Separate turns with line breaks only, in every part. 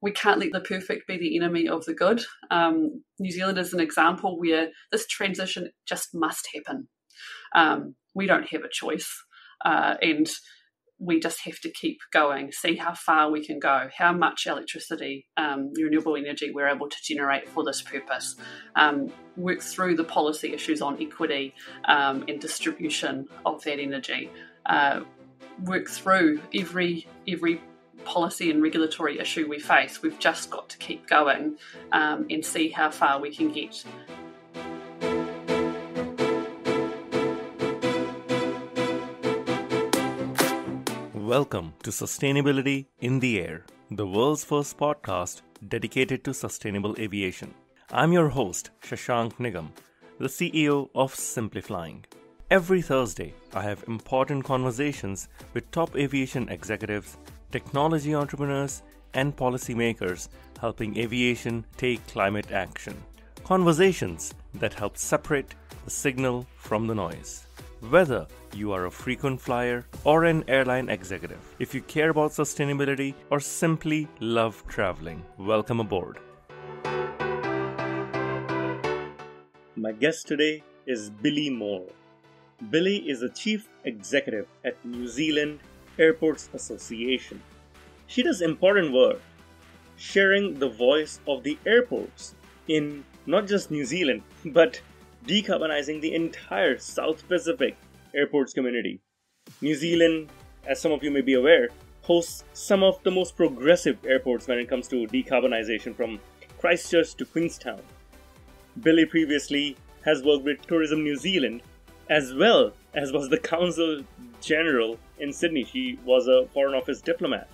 we can't let the perfect be the enemy of the good. New Zealand is an example where this transition just must happen. We don't have a choice, and we just have to keep going, see how far we can go, how much electricity, renewable energy we're able to generate for this purpose, work through the policy issues on equity and distribution of that energy, work through every policy and regulatory issue we face. We've just got to keep going and see how far we can get.
Welcome to Sustainability in the Air, the world's first podcast dedicated to sustainable aviation. I'm your host, Shashank Nigam, the CEO of Exemplifying. Every Thursday, I have important conversations with top aviation executives, technology entrepreneurs, and policymakers helping aviation take climate action. Conversations that help separate the signal from the noise. Whether you are a frequent flyer or an airline executive, if you care about sustainability or simply love traveling, welcome aboard. My guest today is Billy Moore. Billy is a chief executive at New Zealand Airports Association. She does important work, sharing the voice of the airports in not just New Zealand, but decarbonizing the entire South Pacific airports community. New Zealand, as some of you may be aware, hosts some of the most progressive airports when it comes to decarbonization, from Christchurch to Queenstown. Billy previously has worked with Tourism New Zealand, as well as was the Consul General in Sydney. She was a Foreign Office diplomat.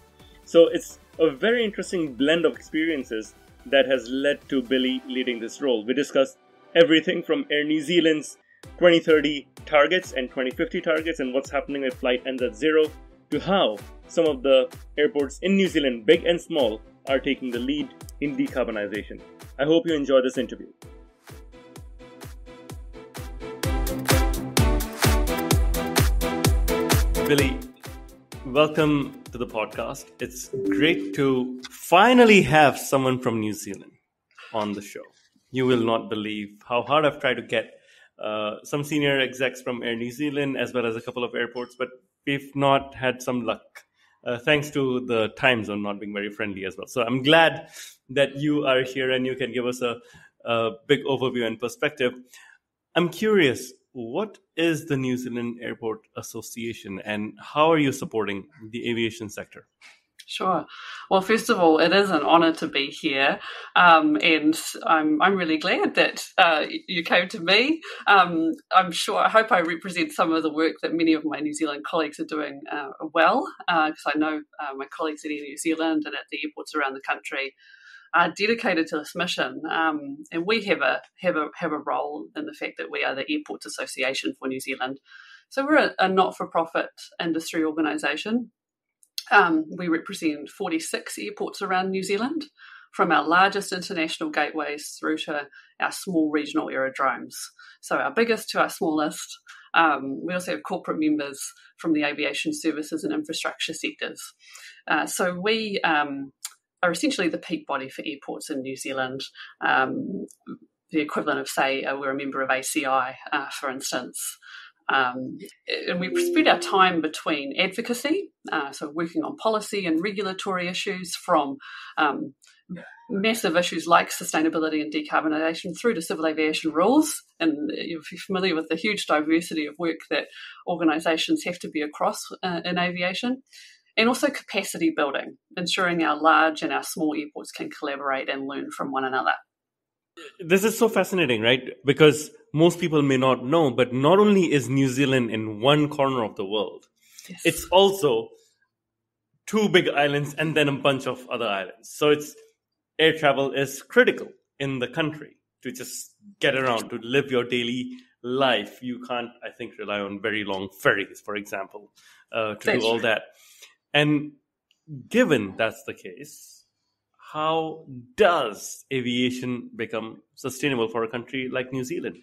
So it's a very interesting blend of experiences that has led to Billy leading this role. We discussed everything from Air New Zealand's 2030 targets and 2050 targets and what's happening with Flight NZ0, to how some of the airports in New Zealand, big and small, are taking the lead in decarbonization. I hope you enjoy this interview. Billy, welcome to the podcast. It's great to finally have someone from New Zealand on the show. You will not believe how hard I've tried to get some senior execs from Air New Zealand as well as a couple of airports, but we've not had some luck, thanks to the time zone not being very friendly as well. So I'm glad that you are here and you can give us a big overview and perspective. I'm curious, what is the New Zealand Airport Association and how are you supporting the aviation sector?
Well, first of all, it is an honour to be here, and I'm really glad that you came to me. I hope I represent some of the work that many of my New Zealand colleagues are doing well, because I know my colleagues at Air New Zealand and at the airports around the country are dedicated to this mission, and we have a role in the fact that we are the Airports Association for New Zealand. So we're a not-for-profit industry organisation. We represent 46 airports around New Zealand, from our largest international gateways through to our small regional aerodromes. So our biggest to our smallest. We also have corporate members from the aviation services and infrastructure sectors. So we are essentially the peak body for airports in New Zealand. The equivalent of, say, we're a member of ACI, for instance. And we spend our time between advocacy, so working on policy and regulatory issues, from massive issues like sustainability and decarbonisation through to civil aviation rules. And if you're familiar with the huge diversity of work that organisations have to be across in aviation, and also capacity building, ensuring our large and our small airports can collaborate and learn from one another.
This is so fascinating, right? Because most people may not know, but not only is New Zealand in one corner of the world, yes, it's also two big islands and then a bunch of other islands. So air travel is critical in the country to just get around, to live your daily life. You can't, I think, rely on very long ferries, for example, to do all that. And given that's the case, how does aviation become sustainable for a country like New Zealand?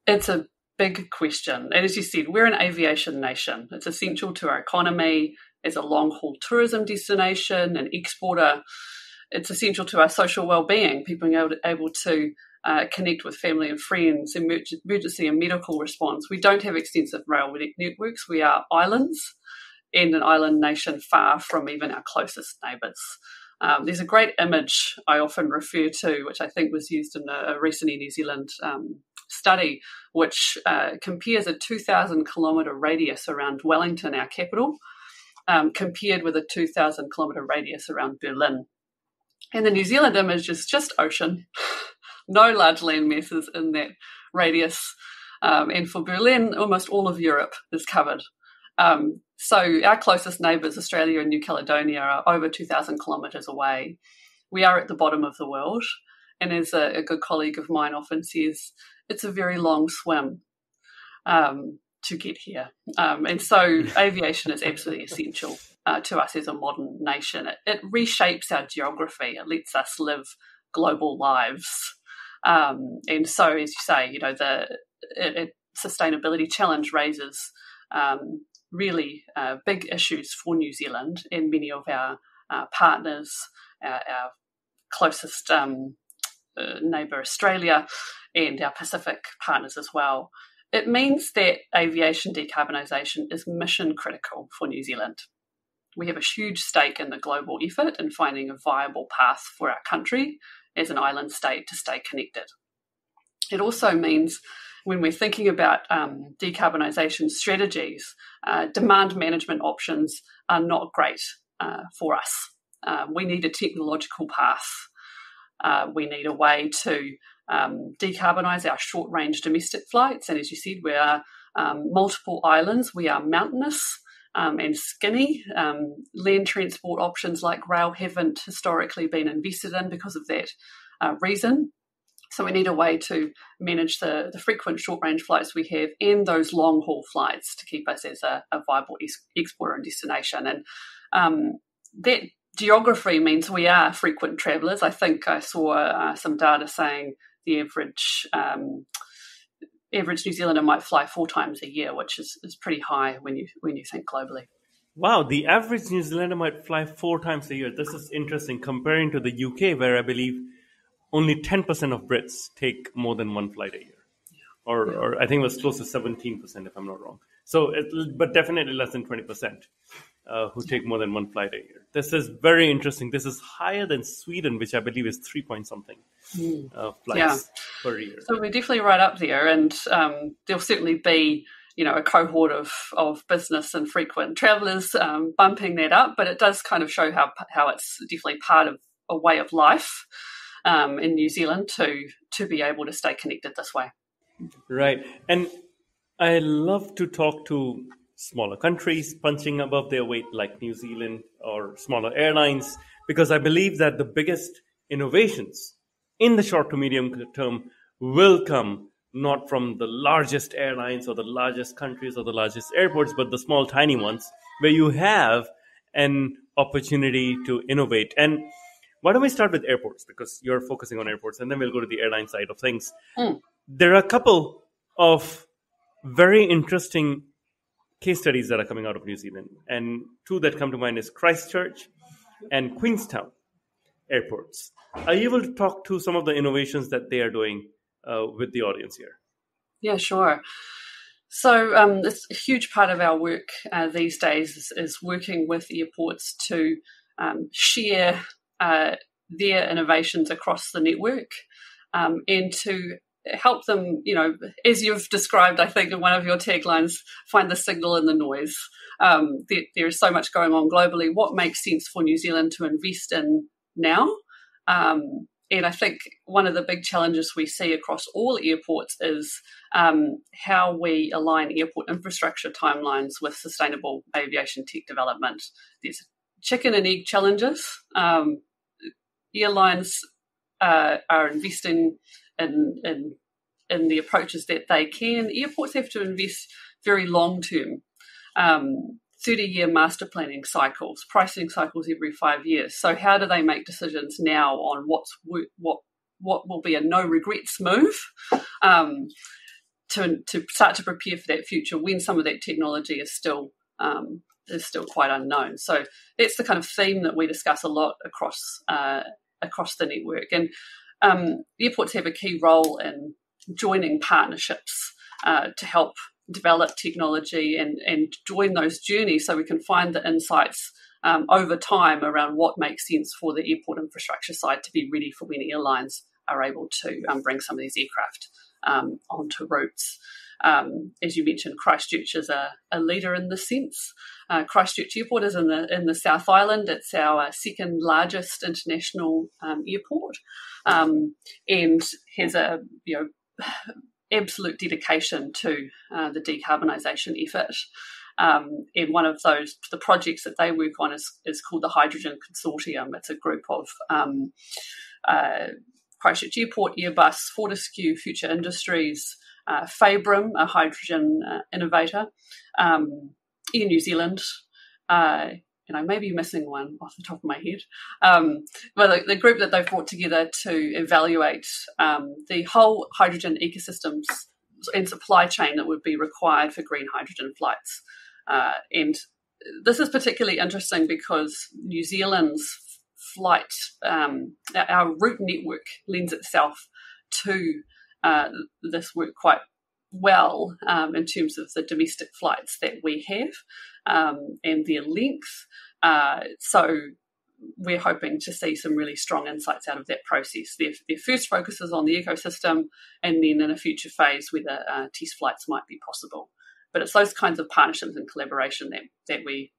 It's a big question. And as you said, we're an aviation nation. It's essential to our economy. as a long-haul tourism destination, an exporter. It's essential to our social well-being, people being able to connect with family and friends, emergency and medical response. We don't have extensive rail networks. We are islands, and an island nation far from even our closest neighbours. There's a great image I often refer to, which I think was used in a recent New Zealand study, which compares a 2,000 kilometre radius around Wellington, our capital, compared with a 2,000 kilometre radius around Berlin. And the New Zealand image is just ocean, no large land masses in that radius. And for Berlin, almost all of Europe is covered. So our closest neighbours, Australia and New Caledonia, are over 2,000 kilometres away. We are at the bottom of the world. And as a good colleague of mine often says, it's a very long swim to get here. And so aviation is absolutely essential to us as a modern nation. It reshapes our geography. It lets us live global lives. And so, as you say, the sustainability challenge raises really big issues for New Zealand and many of our partners, our closest neighbour Australia, and our Pacific partners as well. It means that aviation decarbonisation is mission critical for New Zealand. We have a huge stake in the global effort in finding a viable path for our country as an island state to stay connected. It also means when we're thinking about decarbonisation strategies, demand management options are not great for us. We need a technological path. We need a way to decarbonise our short-range domestic flights. And as you said, we are multiple islands. We are mountainous and skinny. Land transport options like rail haven't historically been invested in because of that reason. So we need a way to manage the frequent short-range flights we have and those long-haul flights to keep us as a viable exporter and destination. And that geography means we are frequent travellers. I think I saw some data saying the average New Zealander might fly 4 times a year, which is pretty high when you think globally.
Wow, the average New Zealander might fly 4 times a year. This is interesting comparing to the UK, where I believe only 10% of Brits take more than 1 flight a year. Or I think it was close to 17%, if I'm not wrong. So, but definitely less than 20% who take more than 1 flight a year. This is very interesting. This is higher than Sweden, which I believe is 3-point-something flights per year.
So we're definitely right up there, and there'll certainly be a cohort of business and frequent travellers bumping that up, but it does kind of show how it's definitely part of a way of life in New Zealand to be able to stay connected this way.
Right. And I love to talk to smaller countries punching above their weight like New Zealand or smaller airlines, because I believe that the biggest innovations in the short to medium term will come not from the largest airlines or the largest countries or the largest airports, but the small, tiny ones where you have an opportunity to innovate. And why don't we start with airports, because you're focusing on airports, and then we'll go to the airline side of things. There are a couple of very interesting case studies that are coming out of New Zealand, and 2 that come to mind is Christchurch and Queenstown airports. Are you able to talk to some of the innovations that they are doing with the audience here?
Yeah, sure. So it's a huge part of our work these days is working with airports to share their innovations across the network and to help them, as you've described, I think in one of your taglines, find the signal in the noise. There is so much going on globally. What makes sense for New Zealand to invest in now? And I think one of the big challenges we see across all airports is how we align airport infrastructure timelines with sustainable aviation tech development. There's chicken and egg challenges. Airlines are investing in the approaches that they can. Airports have to invest very long term, 30-year master planning cycles, pricing cycles every 5 years. So how do they make decisions now on what will be a no regrets move to start to prepare for that future when some of that technology is still is still quite unknown. So that's the kind of theme that we discuss a lot across the network. And airports have a key role in joining partnerships to help develop technology and join those journeys so we can find the insights over time around what makes sense for the airport infrastructure side to be ready for when airlines are able to bring some of these aircraft onto routes. As you mentioned, Christchurch is a leader in this sense. Christchurch Airport is in the South Island. It's our second largest international airport, and has a absolute dedication to the decarbonisation effort. And one of the projects that they work on is called the Hydrogen Consortium. It's a group of Christchurch Airport, Airbus, Fortescue, Future Industries, Fabrum, a hydrogen innovator, Air New Zealand, and I may be missing one off the top of my head. But the group that they've brought together to evaluate the whole hydrogen ecosystems and supply chain that would be required for green hydrogen flights. And this is particularly interesting because New Zealand's flight, our route network lends itself to this work quite well in terms of the domestic flights that we have and their length. So we're hoping to see some really strong insights out of that process. Their first focus is on the ecosystem, and then in a future phase whether test flights might be possible. But it's those kinds of partnerships and collaboration that we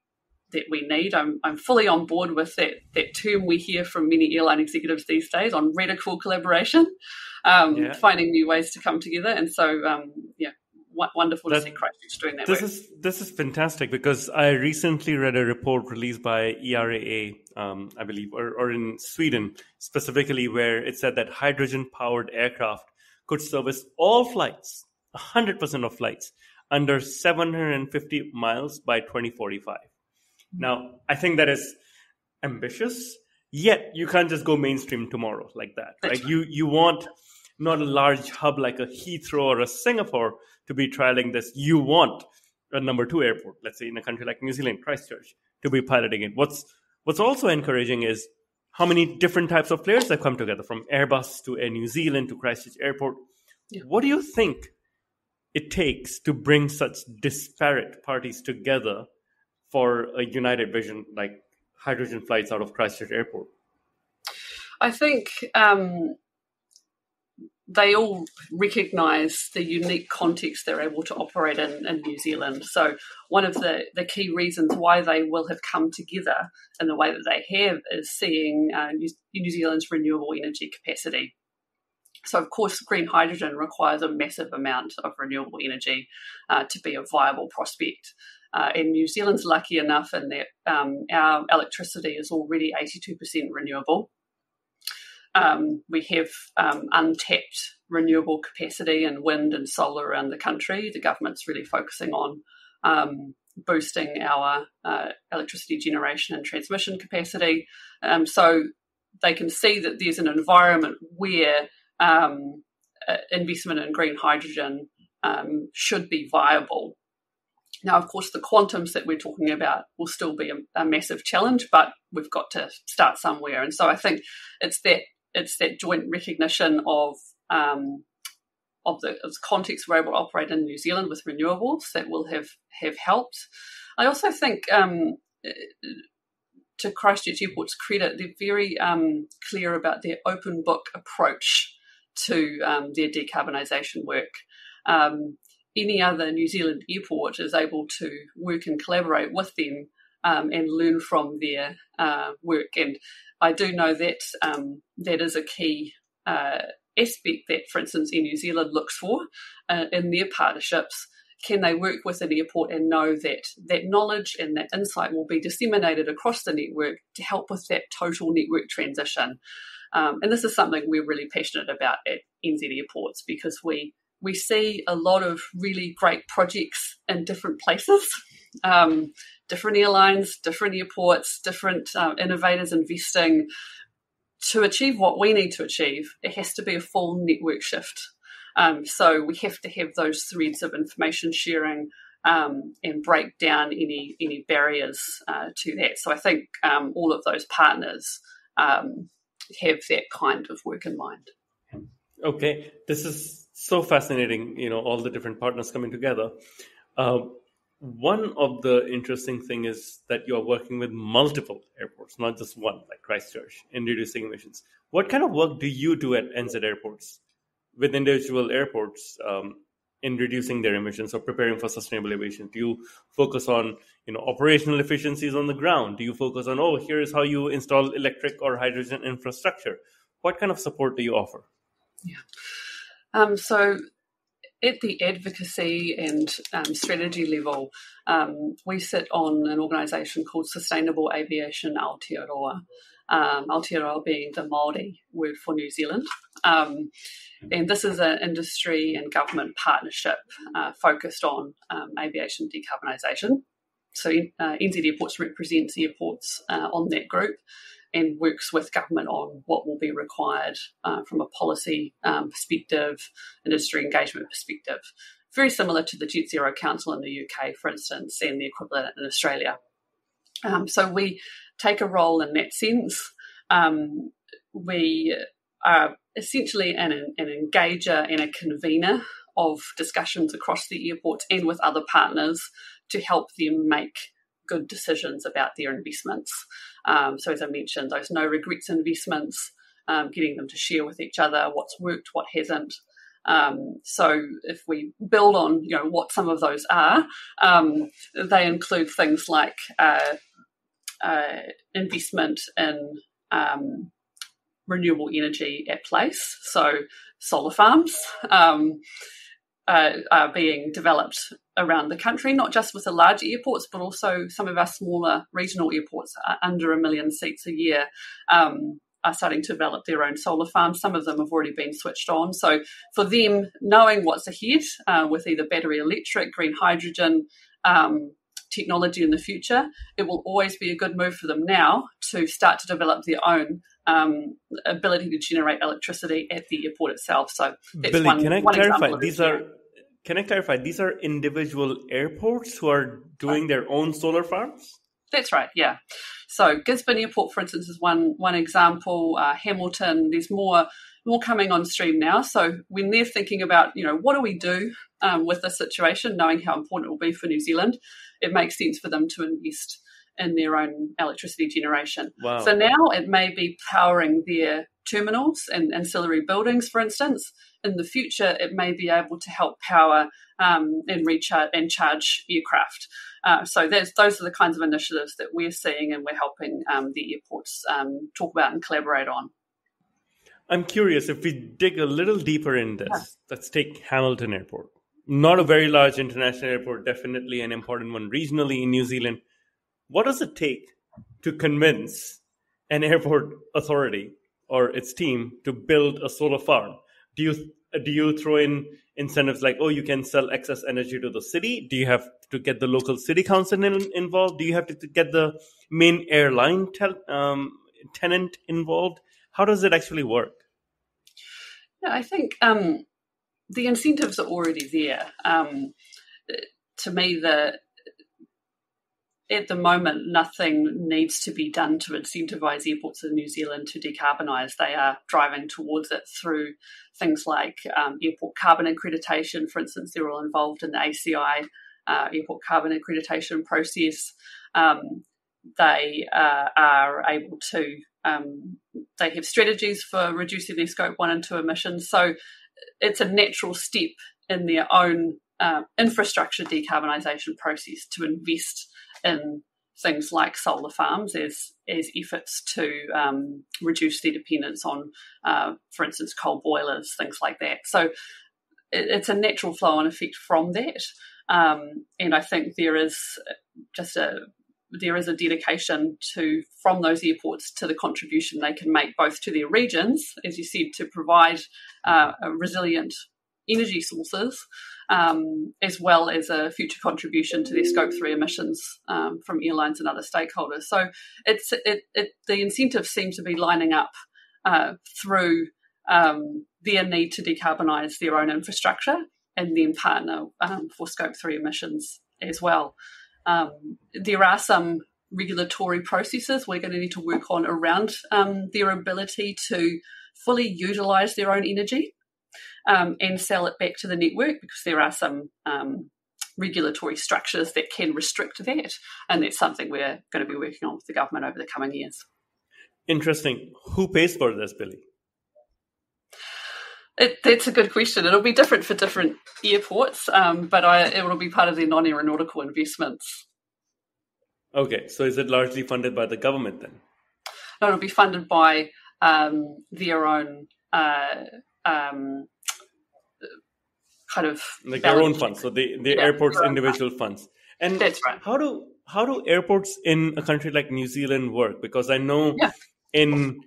need. I'm fully on board with that term we hear from many airline executives these days on radical collaboration, finding new ways to come together. And so, wonderful to see Christchurch doing that.
This is fantastic, because I recently read a report released by ERAA, I believe, or in Sweden specifically, where it said that hydrogen-powered aircraft could service all flights, 100% of flights, under 750 miles by 2045. Now, I think that is ambitious, yet you can't just go mainstream tomorrow like that, right? You want not a large hub like a Heathrow or a Singapore to be trialing this. You want a number 2 airport, let's say in a country like New Zealand, Christchurch, to be piloting it. What's also encouraging is how many different types of players have come together, from Airbus to Air New Zealand to Christchurch Airport. Yeah. What do you think it takes to bring such disparate parties together for a united vision like hydrogen flights out of Christchurch Airport?
I think they all recognise the unique context they're able to operate in New Zealand. So one of the key reasons why they will have come together in the way that they have is seeing New Zealand's renewable energy capacity. So, of course, green hydrogen requires a massive amount of renewable energy to be a viable prospect. And New Zealand's lucky enough in that our electricity is already 82% renewable. We have untapped renewable capacity in wind and solar around the country. The government's really focusing on boosting our electricity generation and transmission capacity. So they can see that there's an environment where investment in green hydrogen should be viable. Now, of course, the quantums that we're talking about will still be a massive challenge, but we've got to start somewhere. And so I think it's that joint recognition of the context we're able to operate in New Zealand with renewables that will have helped. I also think, to Christchurch Airport's credit, they're very clear about their open book approach to their decarbonisation work. Any other New Zealand airport is able to work and collaborate with them and learn from their work. And I do know that that is a key aspect that, for instance, Air New Zealand looks for in their partnerships. Can they work with an airport and know that that knowledge and that insight will be disseminated across the network to help with that total network transition? And this is something we're really passionate about at NZ Airports, because we see a lot of really great projects in different places, different airlines, different airports, different innovators investing. To achieve what we need to achieve, it has to be a full network shift. So we have to have those threads of information sharing and break down any barriers to that. So I think all of those partners have that kind of work in mind.
Okay, this is so fascinating, all the different partners coming together. One of the interesting thing is that you're working with multiple airports, not just one, like Christchurch, in reducing emissions. What kind of work do you do at NZ airports with individual airports in reducing their emissions or preparing for sustainable aviation? Do you focus on, operational efficiencies on the ground? Do you focus on, here's how you install electric or hydrogen infrastructure? What kind of support do you offer?
Yeah. So at the advocacy and strategy level, we sit on an organisation called Sustainable Aviation Aotearoa, Aotearoa being the Māori word for New Zealand. And this is an industry and government partnership focused on aviation decarbonisation. So NZ Airports represents airports on that group and works with government on what will be required from a policy perspective, industry engagement perspective. Very similar to the Jet Zero Council in the UK, for instance, and the equivalent in Australia. So we take a role in that sense. We are essentially an engager and a convener of discussions across the airports and with other partners to help them make good decisions about their investments. So as I mentioned, those no regrets investments, getting them to share with each other what's worked, what hasn't. So if we build on what some of those are, they include things like investment in renewable energy at place. So solar farms are being developed around the country, not just with the large airports, but also some of our smaller regional airports under 1 million seats a year are starting to develop their own solar farms. Some of them have already been switched on. So for them, knowing what's ahead with either battery electric, green hydrogen, technology in the future, it will always be a good move for them now to start to develop their own ability to generate electricity at the airport itself. So that's
Billy, can I clarify? These are individual airports who are doing their own solar farms?
That's right, yeah. So Gisborne Airport, for instance, is one example. Hamilton, there's more coming on stream now. So when they're thinking about, what do we do with this situation, knowing how important it will be for New Zealand, it makes sense for them to invest in their own electricity generation.
Wow.
So now it may be powering their terminals and ancillary buildings, for instance. In the future, it may be able to help power and recharge and charge aircraft. So those are the kinds of initiatives that we're seeing and we're helping the airports talk about and collaborate on.
I'm curious, if we dig a little deeper in this, let's take Hamilton Airport. Not a very large international airport, definitely an important one regionally in New Zealand. What does it take to convince an airport authority or its team to build a solar farm? Do you throw in incentives like, you can sell excess energy to the city? Do you have to get the local city council involved? Do you have to get the main airline tenant involved? How does it actually work?
Yeah, I think the incentives are already there. To me, at the moment, nothing needs to be done to incentivise airports in New Zealand to decarbonise. They are driving towards it through things like airport carbon accreditation. For instance, they're all involved in the ACI airport carbon accreditation process. They are able to, they have strategies for reducing their scope 1 and 2 emissions. So it's a natural step in their own infrastructure decarbonisation process to invest in things like solar farms as efforts to reduce their dependence on, for instance, coal boilers, things like that. So it's a natural flow and effect from that. And I think there is a dedication from those airports to the contribution they can make both to their regions, as you said, to provide a resilient energy sources, as well as a future contribution to their Scope 3 emissions from airlines and other stakeholders. So the incentives seem to be lining up through their need to decarbonise their own infrastructure and then partner for Scope 3 emissions as well. There are some regulatory processes we're going to need to work on around their ability to fully utilise their own energy and sell it back to the network, because there are some regulatory structures that can restrict that, and that's something we're going to be working on with the government over the coming years.
Interesting. Who pays for this, Billy?
That's a good question. It'll be different for different airports, but it will be part of their non-aeronautical investments.
Okay, so is it largely funded by the government then?
No, it'll be funded by their own kind of
like their own funds. So the airports' individual funds. And
that's right.
How do airports in a country like New Zealand work? Because I know in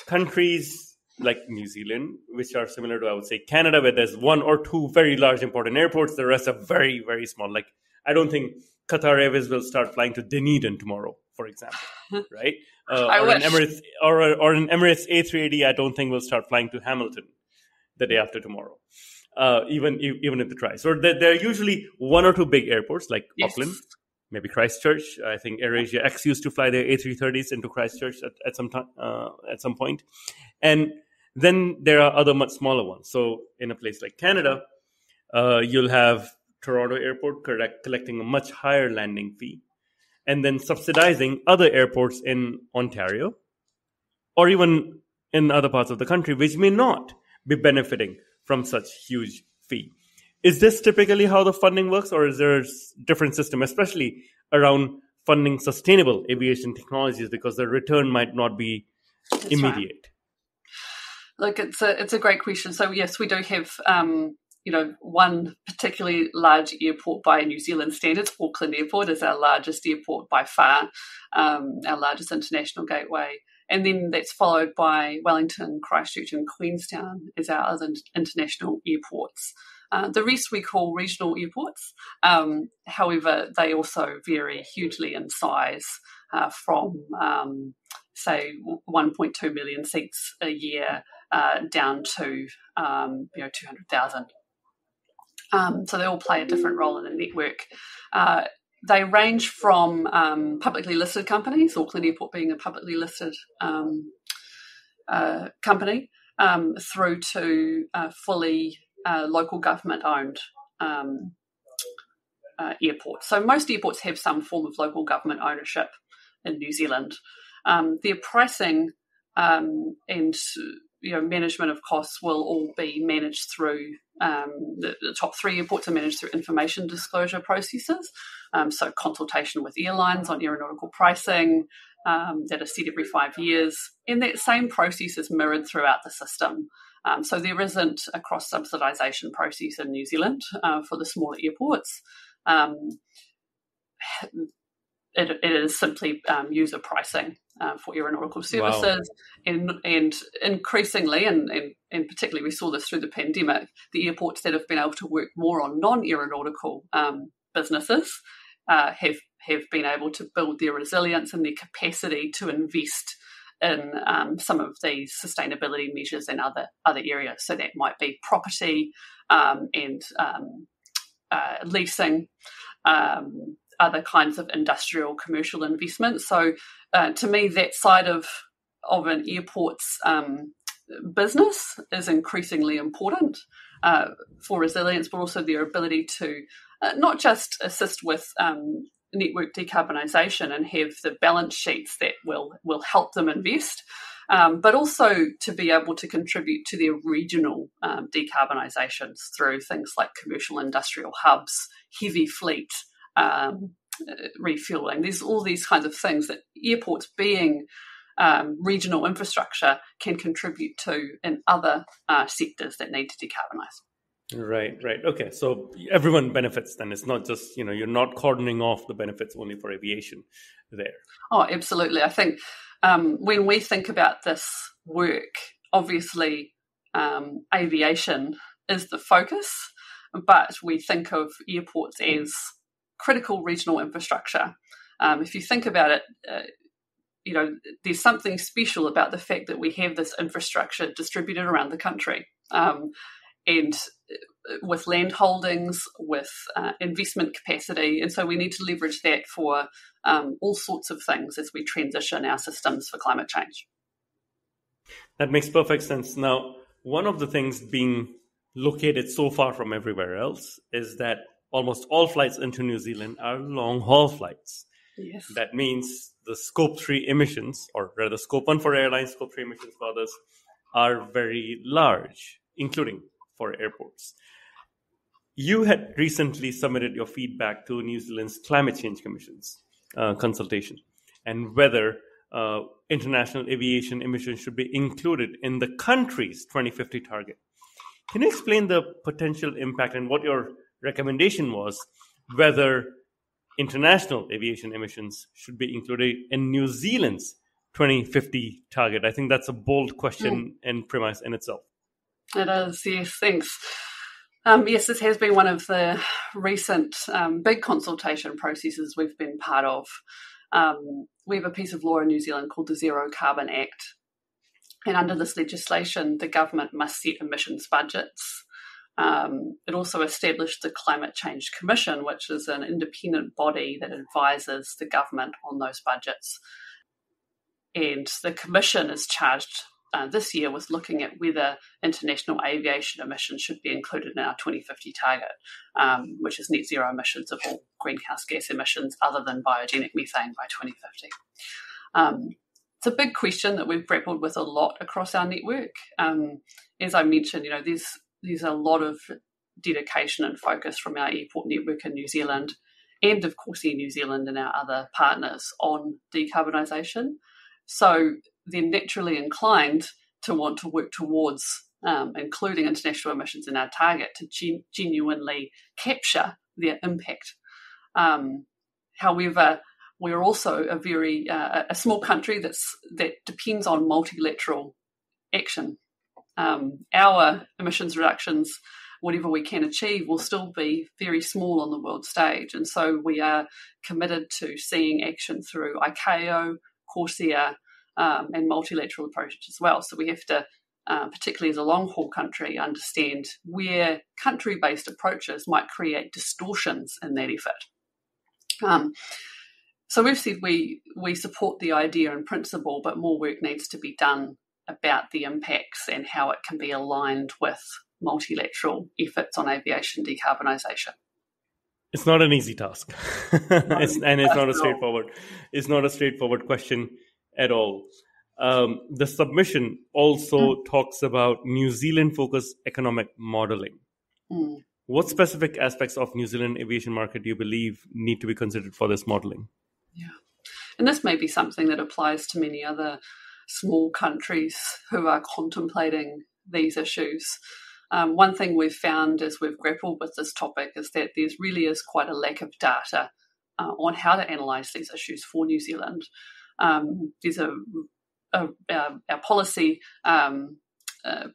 countries like New Zealand, which are similar to, I would say, Canada, where there's one or two very large important airports, the rest are very, very small. Like, I don't think Qatar Airways will start flying to Dunedin tomorrow, for example, right? Or an Emirates A380, I don't think will start flying to Hamilton the day after tomorrow, even if they try. So there are usually one or two big airports like Auckland, maybe Christchurch. I think AirAsia X used to fly their A330s into Christchurch at some time, at some point. And then there are other much smaller ones. So in a place like Canada, you'll have Toronto Airport collecting a much higher landing fee and then subsidizing other airports in Ontario or even in other parts of the country, which may not be benefiting from such huge fee. Is this typically how the funding works, or is there a different system, especially around funding sustainable aviation technologies, because the return might not be immediate?
Look, it's a great question. So yes, we do have one particularly large airport by New Zealand standards. Auckland Airport is our largest airport by far, our largest international gateway. And then that's followed by Wellington, Christchurch and Queenstown as our other international airports. The rest we call regional airports. However, they also vary hugely in size from, say, 1.2 million seats a year down to 200,000. So they all play a different role in the network. They range from publicly listed companies, Auckland Airport being a publicly listed company, through to fully local government-owned airports. So most airports have some form of local government ownership in New Zealand. Their pricing and management of costs will all be managed through the top three airports are managed through information disclosure processes. So consultation with airlines on aeronautical pricing that are set every 5 years. And that same process is mirrored throughout the system. So there isn't a cross-subsidisation process in New Zealand for the smaller airports. It is simply user pricing for aeronautical services. Wow. And increasingly, and particularly we saw this through the pandemic, the airports that have been able to work more on non-aeronautical businesses have been able to build their resilience and their capacity to invest in some of these sustainability measures in other areas. So that might be property and leasing, other kinds of industrial commercial investments. So to me, that side of an airport's business is increasingly important for resilience, but also their ability to not just assist with network decarbonisation and have the balance sheets that will help them invest, but also to be able to contribute to their regional decarbonisations through things like commercial industrial hubs, heavy fleet, refueling. There's all these kinds of things that airports, being regional infrastructure, can contribute to in other sectors that need to decarbonise.
Right. Okay, so everyone benefits then. It's not just, you're not cordoning off the benefits only for aviation there.
Oh, absolutely. I think when we think about this work, obviously aviation is the focus, but we think of airports as critical regional infrastructure. If you think about it, there's something special about the fact that we have this infrastructure distributed around the country. and with land holdings, with investment capacity. And so we need to leverage that for all sorts of things as we transition our systems for climate change.
That makes perfect sense. Now, one of the things being located so far from everywhere else is that almost all flights into New Zealand are long-haul flights.
Yes.
That means the Scope 3 emissions, or rather Scope 1 for airlines, Scope 3 emissions for others, are very large, including for airports. You had recently submitted your feedback to New Zealand's Climate Change Commission's consultation, and whether international aviation emissions should be included in the country's 2050 target. Can you explain the potential impact and what your recommendation was, whether international aviation emissions should be included in New Zealand's 2050 target? I think that's a bold question and premise in itself.
It is, yes, thanks. Yes, this has been one of the recent big consultation processes we've been part of. We have a piece of law in New Zealand called the Zero Carbon Act. And under this legislation, the government must set emissions budgets. It also established the Climate Change Commission, which is an independent body that advises the government on those budgets. And the Commission is charged this year with looking at whether international aviation emissions should be included in our 2050 target, which is net zero emissions of all greenhouse gas emissions other than biogenic methane by 2050. It's a big question that we've grappled with a lot across our network. As I mentioned, there's a lot of dedication and focus from our airport network in New Zealand and, of course, Air New Zealand and our other partners on decarbonisation. So they're naturally inclined to want to work towards including international emissions in our target to genuinely capture their impact. However, we're also a small country that depends on multilateral action. Our emissions reductions, whatever we can achieve, will still be very small on the world stage. And so we are committed to seeing action through ICAO, CORSIA, and multilateral approaches as well. So we have to, particularly as a long-haul country, understand where country-based approaches might create distortions in that effort. So we've said we support the idea in principle, but more work needs to be done about the impacts and how it can be aligned with multilateral efforts on aviation decarbonisation.
It's not an easy task, it's not a straightforward question at all. The submission also talks about New Zealand-focused economic modelling. What specific aspects of New Zealand aviation market do you believe need to be considered for this modelling?
Yeah, and this may be something that applies to many other small countries who are contemplating these issues. One thing we've found as we've grappled with this topic is that there really is quite a lack of data on how to analyse these issues for New Zealand. There's our policy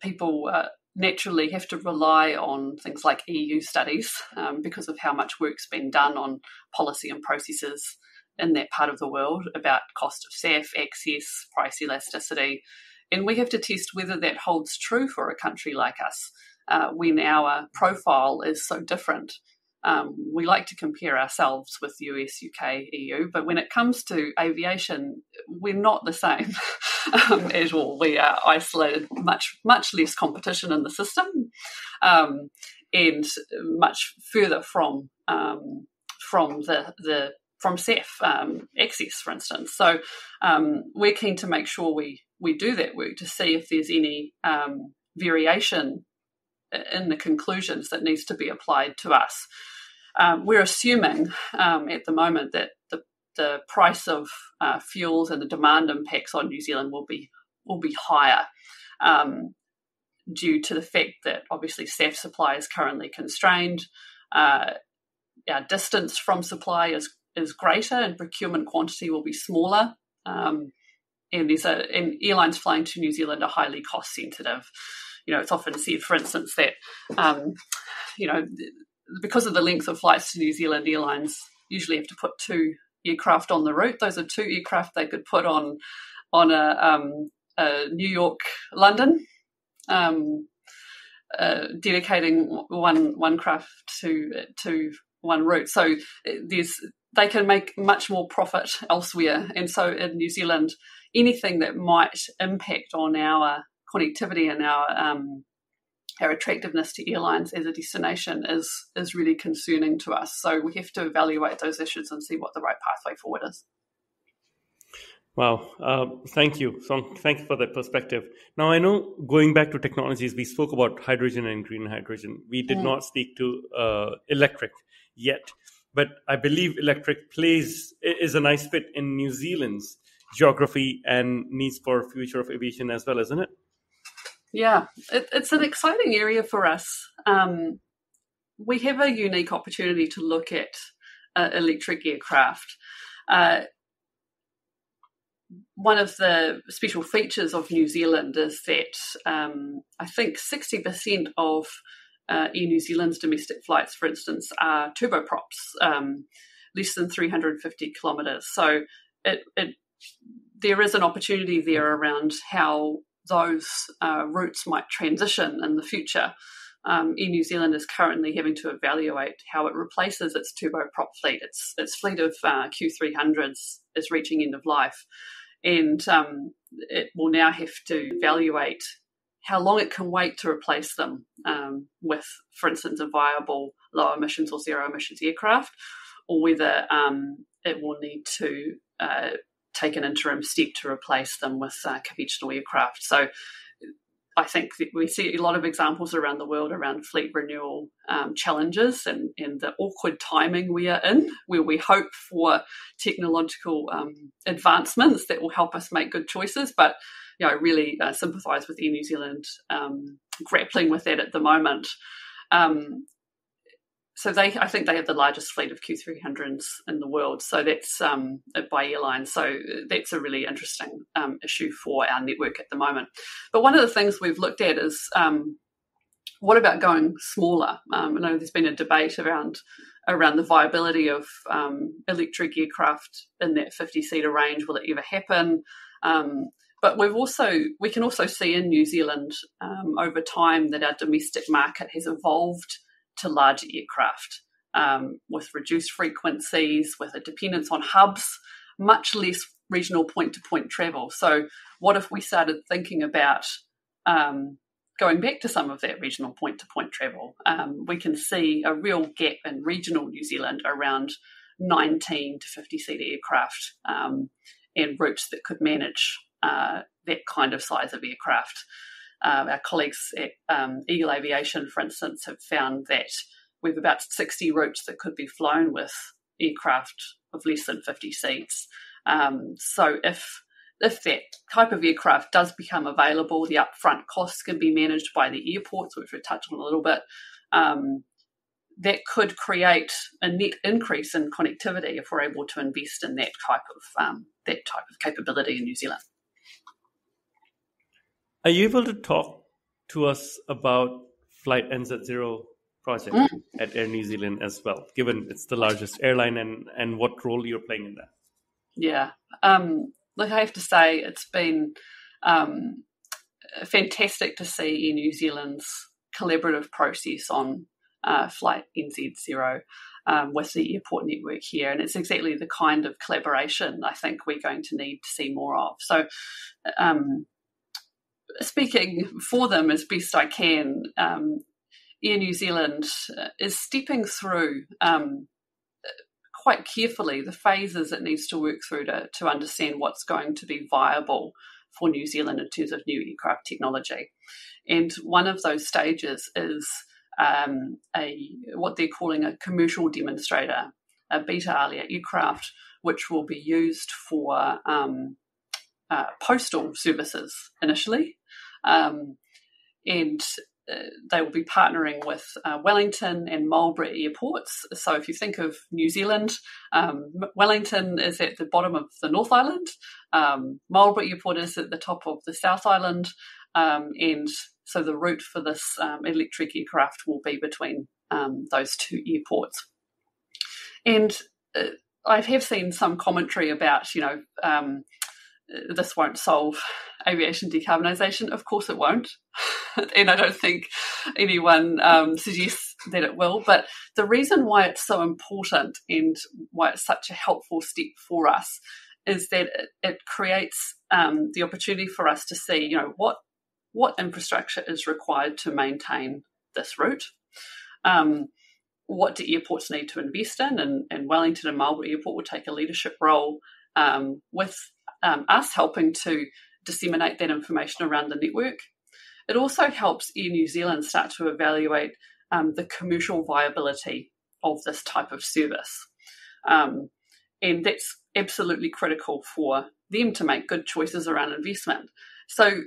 people naturally have to rely on things like EU studies because of how much work's been done on policy and processes in that part of the world about cost of SAF, access, price elasticity. And we have to test whether that holds true for a country like us when our profile is so different. We like to compare ourselves with US, UK, EU, but when it comes to aviation, we're not the same at all. We are isolated, much less competition in the system, and much further from SAF access, for instance. So we're keen to make sure we do that work to see if there's any variation in the conclusions that needs to be applied to us. We're assuming at the moment that the price of fuels and the demand impacts on New Zealand will be higher due to the fact that obviously SAF supply is currently constrained. Our distance from supply is greater and procurement quantity will be smaller. And airlines flying to New Zealand are highly cost sensitive. It's often said, for instance, that because of the length of flights to New Zealand, airlines usually have to put 2 aircraft on the route. Those are 2 aircraft they could put on a New York London dedicating one craft to one route. So they can make much more profit elsewhere. And so in New Zealand, anything that might impact on our connectivity and our attractiveness to airlines as a destination is really concerning to us. So we have to evaluate those issues and see what the right pathway forward is.
Wow. Thank you. So thank you for that perspective. Now, I know going back to technologies, we spoke about hydrogen and green hydrogen. We did not speak to electric yet, but I believe electric is a nice fit in New Zealand's geography and needs for future of aviation as well, isn't it?
Yeah, it's an exciting area for us. We have a unique opportunity to look at electric aircraft. One of the special features of New Zealand is that I think 60% of Air New Zealand's domestic flights, for instance, are turboprops, less than 350 kilometres. So there is an opportunity there around how those routes might transition in the future. Air New Zealand is currently having to evaluate how it replaces its turboprop fleet. Its fleet of Q300s is reaching end of life, and it will now have to evaluate how long it can wait to replace them with, for instance, a viable low emissions or zero emissions aircraft, or whether it will need to take an interim step to replace them with conventional aircraft. So I think that we see a lot of examples around the world around fleet renewal challenges and the awkward timing we are in, where we hope for technological advancements that will help us make good choices, but really sympathise with Air New Zealand grappling with that at the moment. So I think they have the largest fleet of Q300s in the world. So that's by airlines. So that's a really interesting issue for our network at the moment. But one of the things we've looked at is what about going smaller? I know there's been a debate around the viability of electric aircraft in that 50-seater range. Will it ever happen? But we can also see in New Zealand over time that our domestic market has evolved to larger aircraft with reduced frequencies, with a dependence on hubs, much less regional point-to-point travel. So what if we started thinking about going back to some of that regional point-to-point travel? We can see a real gap in regional New Zealand around 19 to 50-seater aircraft and routes that could manage that kind of size of aircraft. Our colleagues at Eagle Aviation, for instance, have found that we have about 60 routes that could be flown with aircraft of less than 50 seats. So if that type of aircraft does become available, the upfront costs can be managed by the airports, which we've touched on a little bit. That could create a net increase in connectivity if we're able to invest in that type of capability in New Zealand.
Are you able to talk to us about Flight NZ0 project at Air New Zealand as well, given it's the largest airline and what role you're playing in that?
Yeah. Look, I have to say it's been fantastic to see Air New Zealand's collaborative process on Flight NZ0 with the airport network here. And it's exactly the kind of collaboration I think we're going to need to see more of. So speaking for them as best I can, Air New Zealand is stepping through quite carefully the phases it needs to work through to understand what's going to be viable for New Zealand in terms of new aircraft technology. And one of those stages is what they're calling a commercial demonstrator, a beta alia aircraft, which will be used for postal services initially. And they will be partnering with Wellington and Marlborough airports. So if you think of New Zealand, Wellington is at the bottom of the North Island, Marlborough airport is at the top of the South Island, and so the route for this electric aircraft will be between those two airports. And I have seen some commentary about, this won't solve aviation decarbonisation? Of course it won't. And I don't think anyone suggests that it will. But the reason why it's so important and why it's such a helpful step for us is that it creates the opportunity for us to see, what infrastructure is required to maintain this route. What do airports need to invest in? And Wellington and Marlborough Airport will take a leadership role with us helping to disseminate that information around the network. It also helps Air New Zealand start to evaluate the commercial viability of this type of service. And that's absolutely critical for them to make good choices around investment. So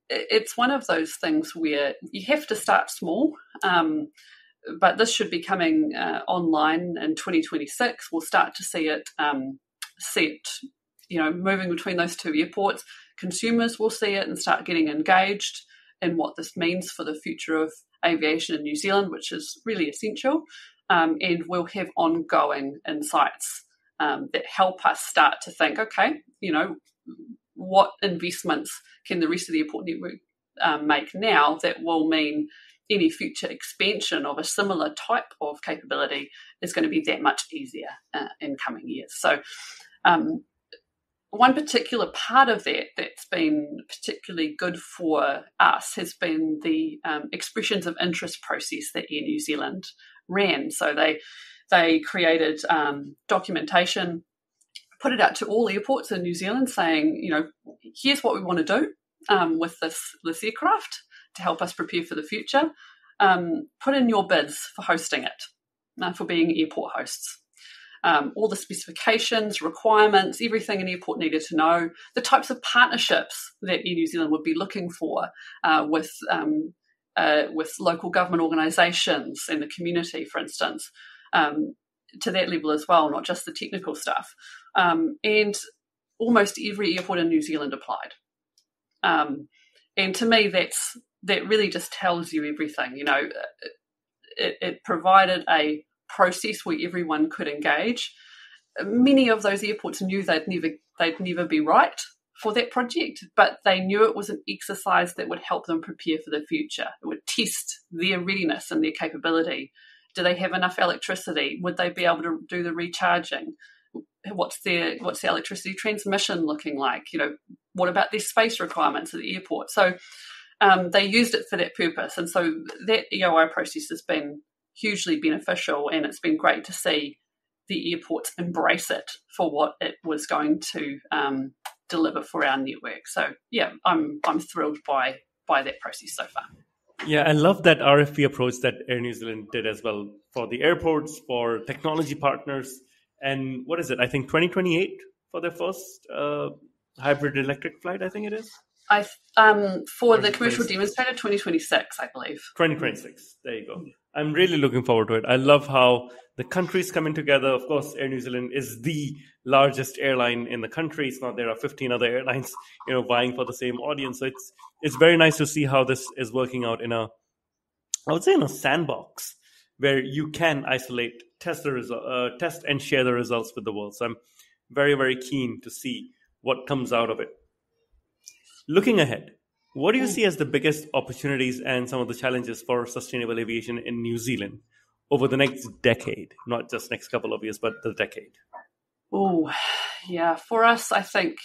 it's one of those things where you have to start small, but this should be coming online in 2026. We'll start to see it moving between those two airports. Consumers will see it and start getting engaged in what this means for the future of aviation in New Zealand, which is really essential. And we'll have ongoing insights that help us start to think, okay, what investments can the rest of the airport network make now that will mean any future expansion of a similar type of capability is going to be that much easier in coming years. So one particular part of that's been particularly good for us has been the expressions of interest process that Air New Zealand ran. So they created documentation, put it out to all airports in New Zealand saying, here's what we want to do with this aircraft to help us prepare for the future. Put in your bids for hosting it, for being airport hosts. All the specifications, requirements, everything an airport needed to know, the types of partnerships that Air New Zealand would be looking for with local government organisations and the community, for instance, to that level as well, not just the technical stuff. And almost every airport in New Zealand applied. And to me, that really just tells you everything. It provided a process where everyone could engage. Many of those airports knew they'd never be right for that project, but they knew it was an exercise that would help them prepare for the future. It would test their readiness and their capability. Do they have enough electricity? Would they be able to do the recharging? What's their electricity transmission looking like? What about their space requirements at the airport? So they used it for that purpose. And so that EOI process has been hugely beneficial, and it's been great to see the airports embrace it for what it was going to deliver for our network. So yeah, I'm thrilled by that process so far.
Yeah, I love that RFP approach that Air New Zealand did as well for the airports, for technology partners. And what is it? I think 2028 for their first hybrid electric flight, I think it is.
For the commercial demonstrator, 2026, I believe.
2026. There you go. I'm really looking forward to it. I love how the country's coming together. Of course, Air New Zealand is the largest airline in the country. It's not there are 15 other airlines, vying for the same audience. So it's very nice to see how this is working out in a sandbox where you can isolate, test and share the results with the world. So I'm very, very keen to see what comes out of it. Looking ahead, what do you see as the biggest opportunities and some of the challenges for sustainable aviation in New Zealand over the next decade? Not just next couple of years, but the decade.
Oh, yeah. For us, I think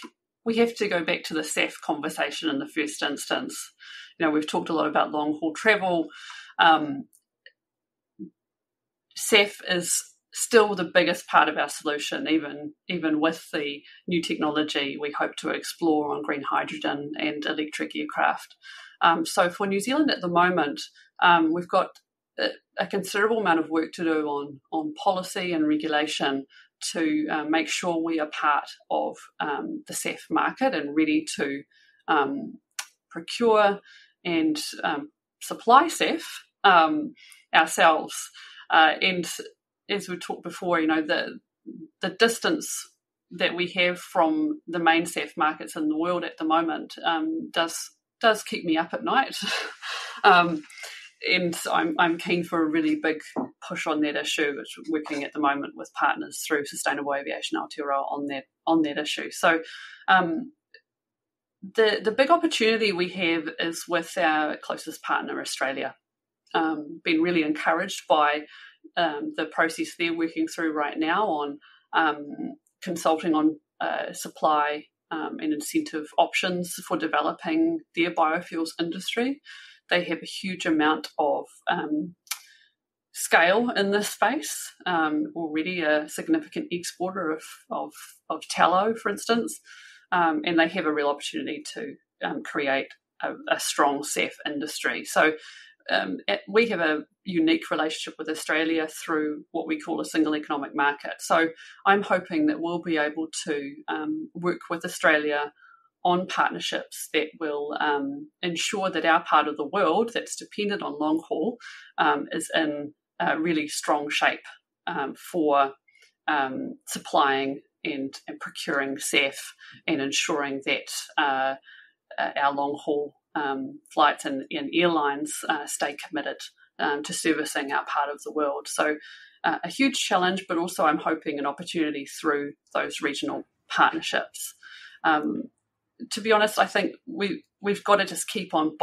we have to go back to the SAF conversation in the first instance. We've talked a lot about long-haul travel. SAF is still the biggest part of our solution, even with the new technology we hope to explore on green hydrogen and electric aircraft. So for New Zealand at the moment, we've got a considerable amount of work to do on policy and regulation to make sure we are part of the SAF market and ready to procure and supply SAF ourselves. And as we talked before, the distance that we have from the main SAF markets in the world at the moment does keep me up at night. And I'm keen for a really big push on that issue, which we're working at the moment with partners through Sustainable Aviation Aotearoa on that issue. So The big opportunity we have is with our closest partner, Australia. Been really encouraged by the process they're working through right now on consulting on supply and incentive options for developing their biofuels industry. They have a huge amount of scale in this space, already a significant exporter of tallow, for instance, and they have a real opportunity to create a strong SAF industry. So we have a unique relationship with Australia through what we call a single economic market. So I'm hoping that we'll be able to work with Australia on partnerships that will ensure that our part of the world that's dependent on long haul is in really strong shape for supplying and procuring SAF and ensuring that our long haul flights and airlines stay committed to servicing our part of the world. So a huge challenge, but also I'm hoping an opportunity through those regional partnerships. To be honest, I think we've got to just keep on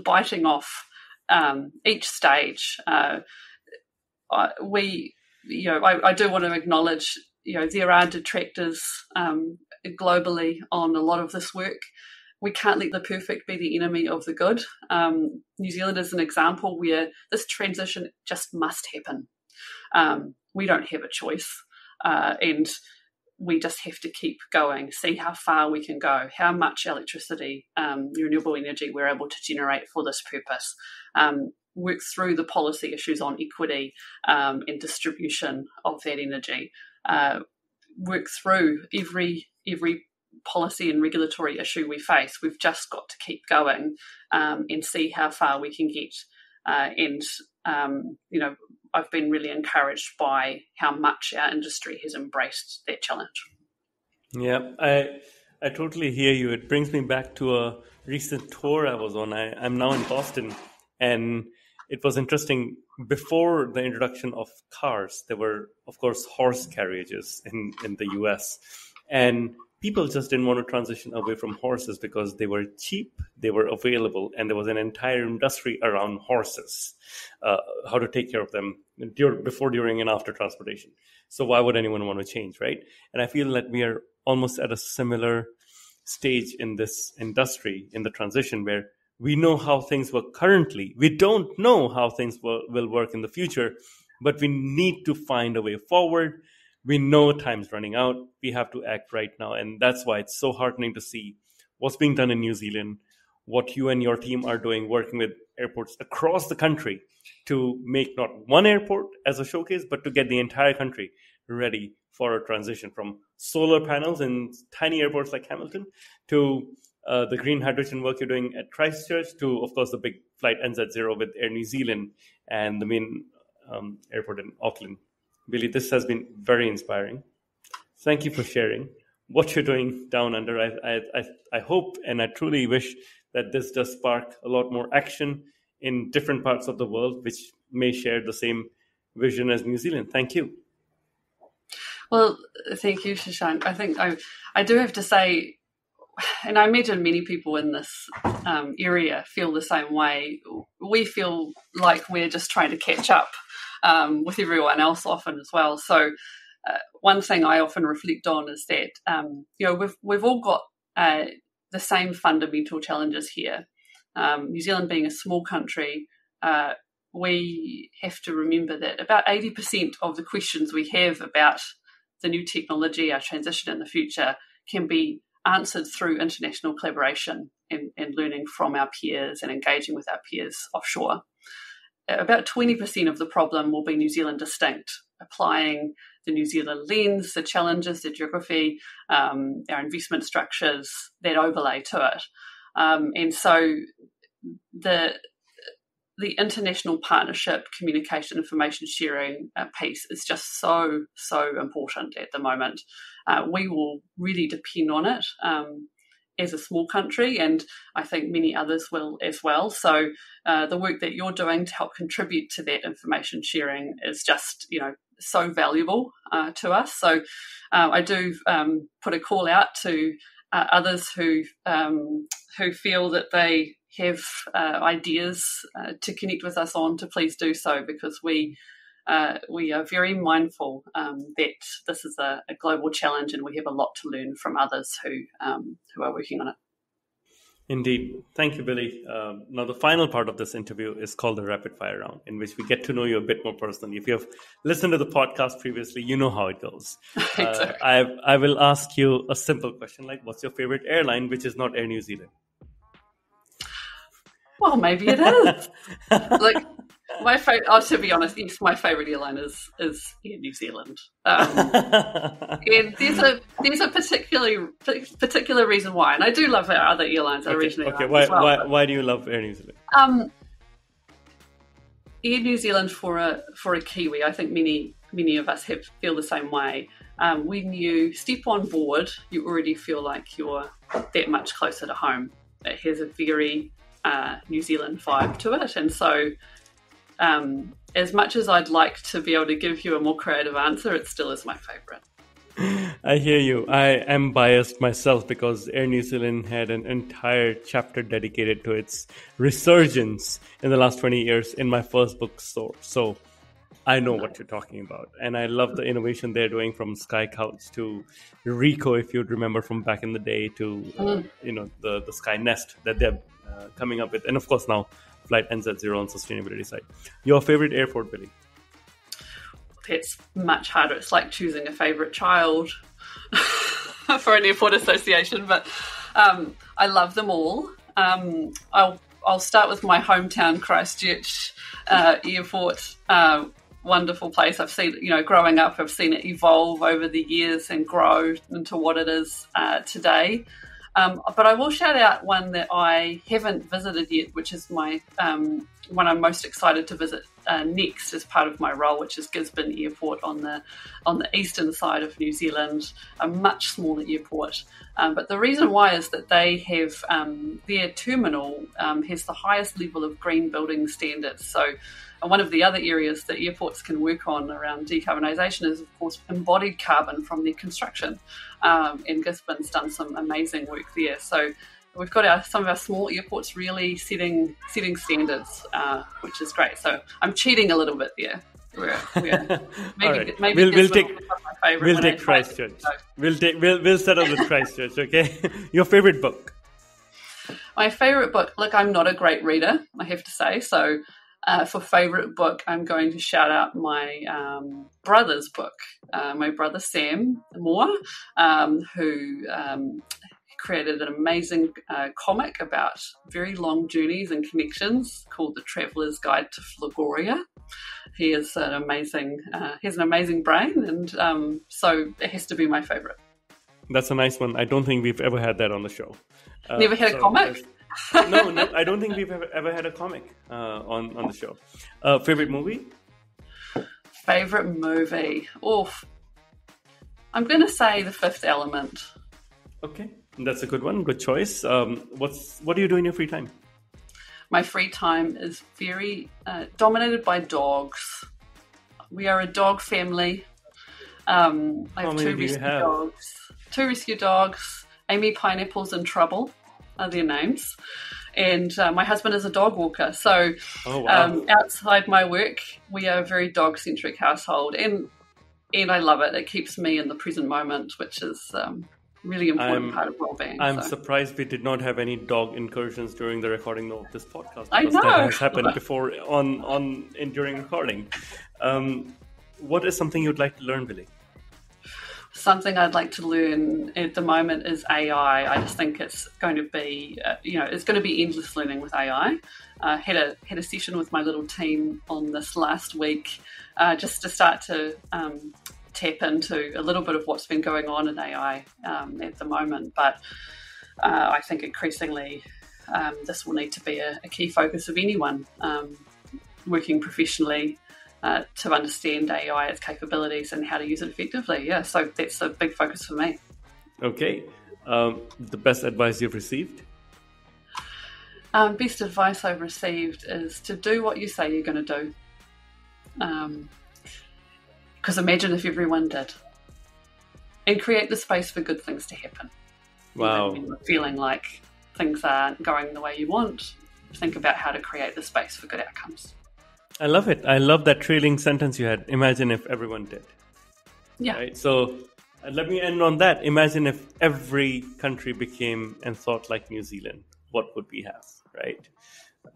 biting off each stage. I do want to acknowledge, there are detractors globally on a lot of this work. We can't let the perfect be the enemy of the good. New Zealand is an example where this transition just must happen. We don't have a choice, and we just have to keep going, see how far we can go, how much electricity, renewable energy we're able to generate for this purpose. Work through the policy issues on equity and distribution of that energy. Work through every policy and regulatory issue we face. We've just got to keep going and see how far we can get. I've been really encouraged by how much our industry has embraced that challenge.
Yeah, I totally hear you. It brings me back to a recent tour I was on. I'm now in Boston, and it was interesting. Before the introduction of cars, there were, of course, horse carriages in the US. And people just didn't want to transition away from horses because they were cheap, they were available, and there was an entire industry around horses, how to take care of them before, during, and after transportation. So why would anyone want to change, right? And I feel that we are almost at a similar stage in this industry, in the transition, where we know how things work currently. We don't know how things will work in the future, but we need to find a way forward. We know time's running out. We have to act right now. And that's why it's so heartening to see what's being done in New Zealand, what you and your team are doing, working with airports across the country to make not one airport as a showcase, but to get the entire country ready for a transition from solar panels in tiny airports like Hamilton to the green hydrogen work you're doing at Christchurch to, of course, the big flight NZ0 with Air New Zealand and the main airport in Auckland. Billy, this has been very inspiring. Thank you for sharing what you're doing down under. I hope and I truly wish that this does spark a lot more action in different parts of the world, which may share the same vision as New Zealand. Thank you.
Well, thank you, Shashank. I think I do have to say, and I imagine many people in this area feel the same way. We feel like we're just trying to catch up with everyone else often as well. So one thing I often reflect on is that we've all got the same fundamental challenges here. New Zealand being a small country, we have to remember that about 80% of the questions we have about the new technology, our transition in the future, can be answered through international collaboration and learning from our peers and engaging with our peers offshore. About 20% of the problem will be New Zealand distinct, applying the New Zealand lens, the challenges, the geography, our investment structures, that overlay to it. And so the international partnership, communication, information sharing piece is just so important at the moment. We will really depend on it as a small country, and I think many others will as well. So the work that you're doing to help contribute to that information sharing is just, so valuable to us. So I do put a call out to others who feel that they have ideas to connect with us on, to please do so, because we are very mindful that this is a global challenge, and we have a lot to learn from others who are working on it.
Indeed. Thank you, Billy. Now, the final part of this interview is called the rapid fire round, in which we get to know you a bit more personally. If you have listened to the podcast previously, you know how it goes. I will ask you a simple question like, what's your favorite airline, which is not Air New Zealand?
Well, maybe it is. Like, my favorite. Oh, to be honest, yes, my favorite airline is Air New Zealand. And there's a particular reason why, and I do love our other airlines, our regional airlines.
Why do you love Air New Zealand?
Air New Zealand for a Kiwi, I think many of us feel the same way. When you step on board, you already feel like you're that much closer to home. It has a very New Zealand vibe to it, and so as much as I'd like to be able to give you a more creative answer, it still is my favourite.
I hear you. I am biased myself because Air New Zealand had an entire chapter dedicated to its resurgence in the last 20 years in my first bookstore. So I know what you're talking about. And I love the innovation they're doing, from Sky Couch to Rico, if you'd remember from back in the day, to the Sky Nest that they're coming up with. And of course now Flight NZ0 on sustainability side. Your favorite airport, Billy?
It's much harder. It's like choosing a favourite child for an airport association, but I love them all. I'll start with my hometown, Christchurch Airport. Wonderful place. I've seen, growing up, I've seen it evolve over the years and grow into what it is today. But I will shout out one that I haven't visited yet, which is my one I'm most excited to visit next as part of my role, which is Gisborne Airport on the eastern side of New Zealand, a much smaller airport. But the reason why is that they have their terminal has the highest level of green building standards. So one of the other areas that airports can work on around decarbonisation is, of course, embodied carbon from their construction. And Gisborne's done some amazing work there. So we've got some of our small airports really setting standards, which is great. So I'm cheating a little bit there. Maybe
we'll take Christchurch. We'll settle with Christchurch. Okay. Your favorite book?
My favorite book. Look, I'm not a great reader, I have to say. So for favorite book, I'm going to shout out my brother's book. My brother Sam Moore, who created an amazing comic about very long journeys and connections called The Traveller's Guide to Flagoria. He is an amazing, has an amazing brain, and so it has to be my favourite.
That's a nice one. I don't think we've ever had that on the show.
Never had a comic?
No, I don't think we've ever had a comic on the show. Favorite movie?
Favorite movie? Oof. I'm going to say The Fifth Element.
Okay, that's a good one. Good choice. What do you do in your free time?
My free time is very dominated by dogs. We are a dog family. I have two rescue dogs. Amy Pineapple's in Trouble are their names. And my husband is a dog walker. So outside my work, we are a very dog-centric household. And I love it. It keeps me in the present moment, which is really important part of well-being.
I'm surprised we did not have any dog incursions during the recording of this podcast.
I know.
That has happened before during recording. What is something you'd like to learn, Billy?
Something I'd like to learn at the moment is AI. I just think it's going to be, it's going to be endless learning with AI. Had a session with my little team on this last week, just to start to tap into a little bit of what's been going on in AI at the moment. But I think increasingly this will need to be a key focus of anyone working professionally to understand AI, its capabilities, and how to use it effectively. Yeah, so that's a big focus for me.
Okay. The best advice you've received?
Best advice I've received is to do what you say you're going to do. Because imagine if everyone did. And create the space for good things to happen.
Wow.
Even when you're feeling like things aren't going the way you want, think about how to create the space for good outcomes.
I love it. I love that trailing sentence you had. Imagine if everyone did.
Yeah.
Right. So let me end on that. Imagine if every country became and thought like New Zealand. What would we have? Right.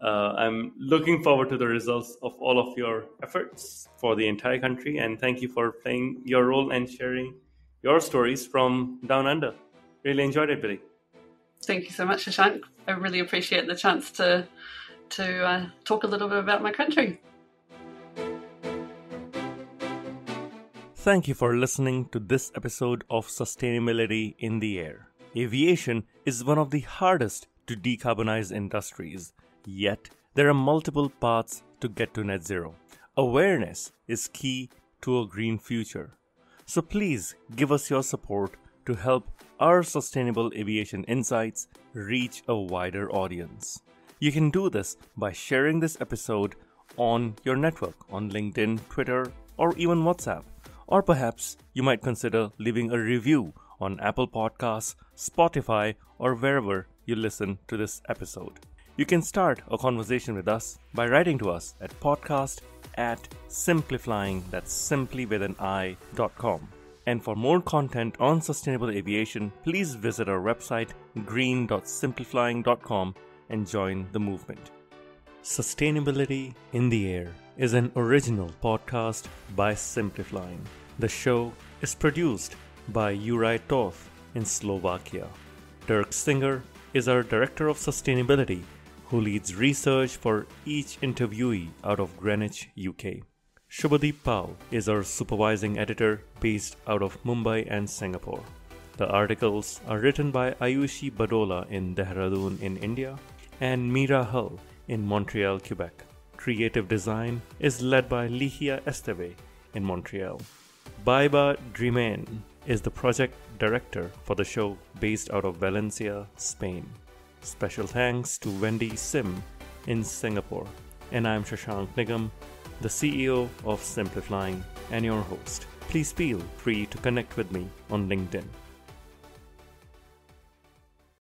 I'm looking forward to the results of all of your efforts for the entire country. And thank you for playing your role and sharing your stories from down under. Really enjoyed it, Billy.
Thank you so much, Shashank. I really appreciate the chance to talk a little bit about my country.
Thank you for listening to this episode of Sustainability in the Air. Aviation is one of the hardest to decarbonize industries, yet there are multiple paths to get to net zero. Awareness is key to a green future. So please give us your support to help our sustainable aviation insights reach a wider audience. You can do this by sharing this episode on your network, on LinkedIn, Twitter, or even WhatsApp. Or perhaps you might consider leaving a review on Apple Podcasts, Spotify, or wherever you listen to this episode. You can start a conversation with us by writing to us at podcast@simplifying, that's simply with an i.com. And for more content on sustainable aviation, please visit our website green.simplifying.com and join the movement. Sustainability in the Air is an original podcast by Simplifying. The show is produced by Juraj Toth in Slovakia. Dirk Singer is our Director of Sustainability, who leads research for each interviewee out of Greenwich, UK. Shubhadeep Pal is our supervising editor based out of Mumbai and Singapore. The articles are written by Ayushi Badola in Dehradun in India and Meera Hull in Montreal, Quebec. Creative design is led by Ligia Esteve in Montreal. Baiba Driman is the project director for the show based out of Valencia, Spain. Special thanks to Wendy Sim in Singapore. And I'm Shashank Nigam, the CEO of Simplifying and your host. Please feel free to connect with me on LinkedIn.